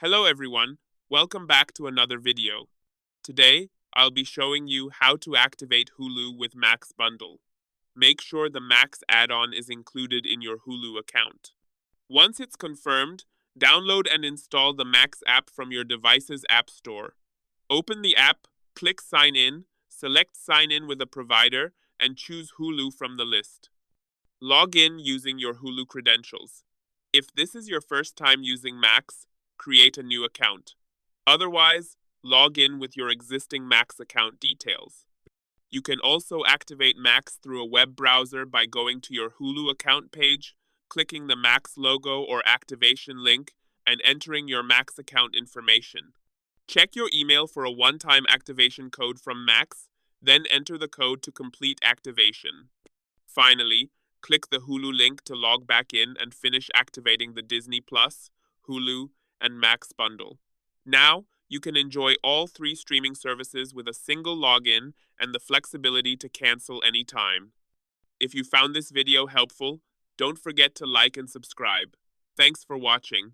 Hello everyone, welcome back to another video. Today, I'll be showing you how to activate Hulu with Max Bundle. Make sure the Max add-on is included in your Hulu account. Once it's confirmed, download and install the Max app from your device's app store. Open the app, click Sign In, select Sign In with a provider, and choose Hulu from the list. Log in using your Hulu credentials. If this is your first time using Max, create a new account. Otherwise, log in with your existing Max account details. You can also activate Max through a web browser by going to your Hulu account page, clicking the Max logo or activation link, and entering your Max account information. Check your email for a one-time activation code from Max, then enter the code to complete activation. Finally, click the Hulu link to log back in and finish activating the Disney Plus, Hulu, and Max bundle. Now, you can enjoy all three streaming services with a single login and the flexibility to cancel anytime. If you found this video helpful, don't forget to like and subscribe. Thanks for watching.